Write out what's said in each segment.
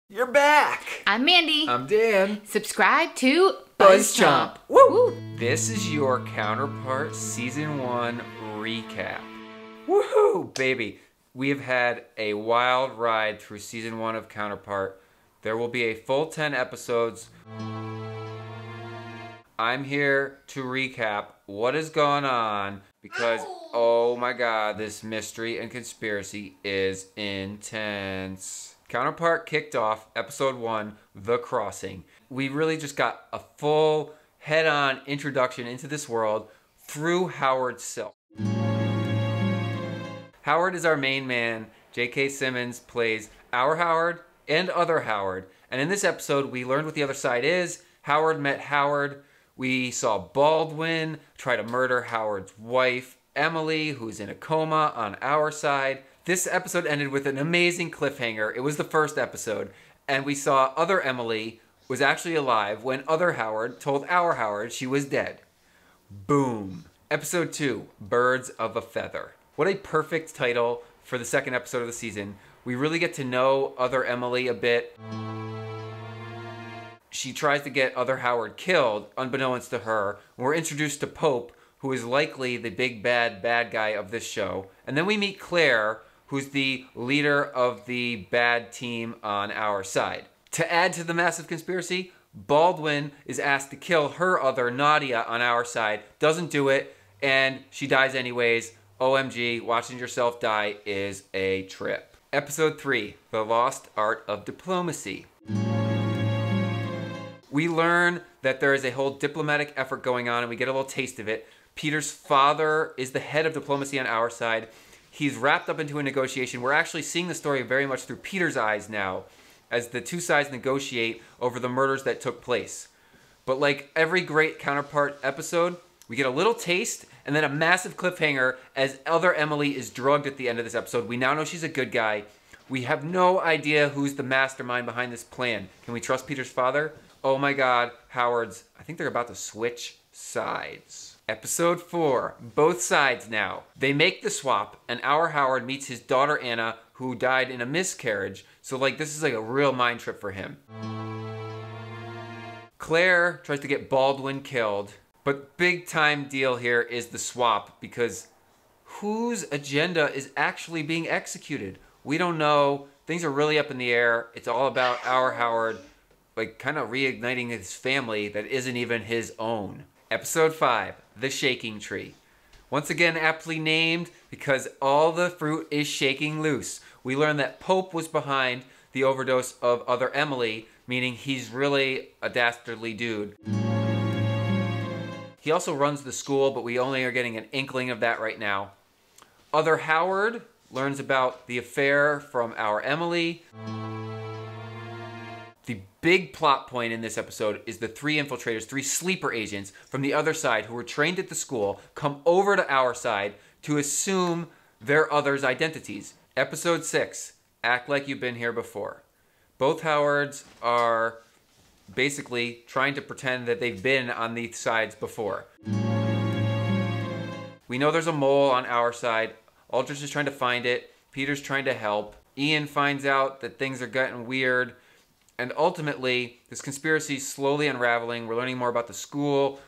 You're back! I'm Mandy. I'm Dan. Subscribe to BuzzChomp. Woo! This is your Counterpart Season 1 recap. Woohoo, baby! We have had a wild ride through Season 1 of Counterpart. There will be a full 10 episodes. I'm here to recap what is going on because, oh my god, this mystery and conspiracy is intense. Counterpart kicked off episode 1, The Crossing. We really just got a full head-on introduction into this world through Howard's self. Howard is our main man. J.K. Simmons plays our Howard and other Howard. And in this episode, we learned what the other side is. Howard met Howard. We saw Baldwin try to murder Howard's wife, Emily, who's in a coma on our side. This episode ended with an amazing cliffhanger. It was the first episode. And we saw other Emily was actually alive when other Howard told our Howard she was dead. Boom. Episode 2, Birds of a Feather. What a perfect title for the second episode of the season. We really get to know other Emily a bit. She tries to get other Howard killed, unbeknownst to her. We're introduced to Pope, who is likely the big bad guy of this show. And then we meet Claire, who's the leader of the bad team on our side. To add to the massive conspiracy, Baldwin is asked to kill her other, Nadia, on our side. Doesn't do it, and she dies anyways. OMG, watching yourself die is a trip. Episode 3, The Lost Art of Diplomacy. We learn that there is a whole diplomatic effort going on, and we get a little taste of it. Peter's father is the head of diplomacy on our side. He's wrapped up into a negotiation. We're actually seeing the story very much through Peter's eyes now, as the two sides negotiate over the murders that took place. But like every great Counterpart episode, we get a little taste and then a massive cliffhanger as other Emily is drugged at the end of this episode. We now know she's a good guy. We have no idea who's the mastermind behind this plan. Can we trust Peter's father? Oh my god, Howard's, I think they're about to switch sides. Episode 4, Both Sides Now. They make the swap, and our Howard meets his daughter Anna, who died in a miscarriage. So like this is like a real mind trip for him. Claire tries to get Baldwin killed, but big time deal here is the swap, because whose agenda is actually being executed? We don't know. Things are really up in the air. It's all about our Howard, like kind of reigniting his family that isn't even his own. Episode 5, The Shaking Tree. Once again aptly named because all the fruit is shaking loose. We learn that Pope was behind the overdose of other Emily, meaning he's really a dastardly dude. He also runs the school, but we only are getting an inkling of that right now. Other Howard learns about the affair from our Emily. The big plot point in this episode is the 3 infiltrators, 3 sleeper agents from the other side who were trained at the school, come over to our side to assume their others' identities. Episode 6, Act Like You've Been Here Before. Both Howards are basically trying to pretend that they've been on these sides before. We know there's a mole on our side. Aldrich is trying to find it. Peter's trying to help. Ian finds out that things are getting weird. And ultimately, this conspiracy is slowly unraveling. We're learning more about the school.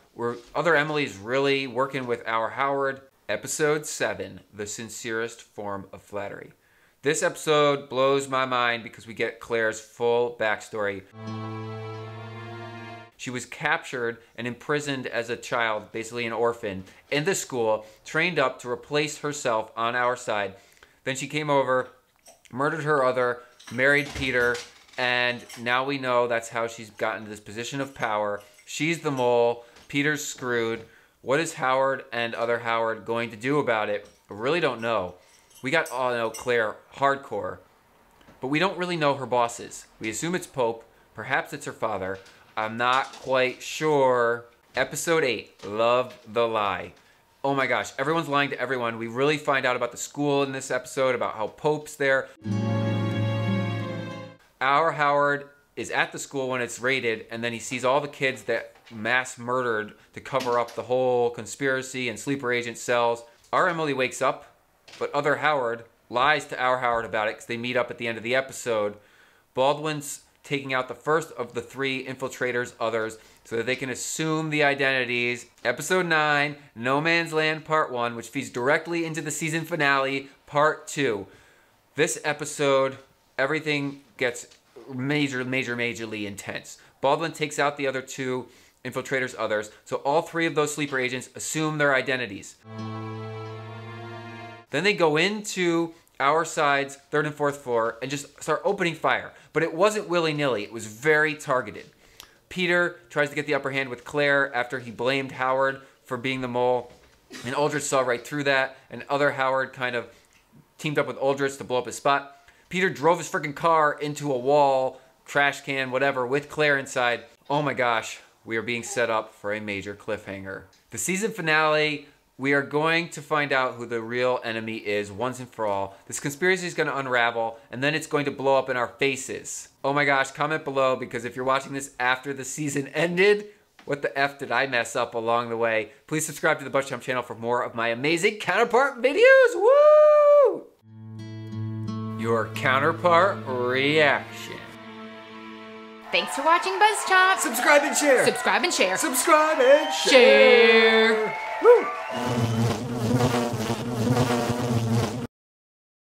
Other Emily's really working with our Howard. Episode 7, The Sincerest Form of Flattery. This episode blows my mind because we get Claire's full backstory. She was captured and imprisoned as a child, basically an orphan, in the school, trained up to replace herself on our side. Then she came over, murdered her other, married Peter, and now we know that's how she's gotten to this position of power. She's the mole. Peter's screwed. What is Howard and other Howard going to do about it? I really don't know. We got Claire hardcore, but we don't really know her bosses. We assume it's Pope. Perhaps it's her father. I'm not quite sure. Episode 8, Love the Lie. Oh my gosh, everyone's lying to everyone. We really find out about the school in this episode, about how Pope's there. Our Howard is at the school when it's raided, and then he sees all the kids that mass murdered to cover up the whole conspiracy and sleeper agent cells. Our Emily wakes up, but other Howard lies to our Howard about it because they meet up at the end of the episode. Baldwin's taking out the first of the 3 infiltrators' others so that they can assume the identities. Episode 9, No Man's Land Part 1, which feeds directly into the season finale, Part 2. This episode, everything gets majorly intense. Baldwin takes out the other 2 infiltrators' others, so all 3 of those sleeper agents assume their identities. Then they go into our side's 3rd and 4th floor and just start opening fire. But it wasn't willy-nilly, it was very targeted. Peter tries to get the upper hand with Claire after he blamed Howard for being the mole, and Aldrich saw right through that, and other Howard kind of teamed up with Aldrich to blow up his spot. Peter drove his freaking car into a wall, trash can, whatever, with Claire inside. Oh my gosh, we are being set up for a major cliffhanger. The season finale, we are going to find out who the real enemy is once and for all. This conspiracy is going to unravel, and then it's going to blow up in our faces. Oh my gosh, comment below, because if you're watching this after the season ended, what the F did I mess up along the way? Please subscribe to the BuzzChomp channel for more of my amazing Counterpart videos. Woo! Your Counterpart reaction. Thanks for watching BuzzChomp. Subscribe and share. Subscribe and share. Subscribe and share. Share. Woo!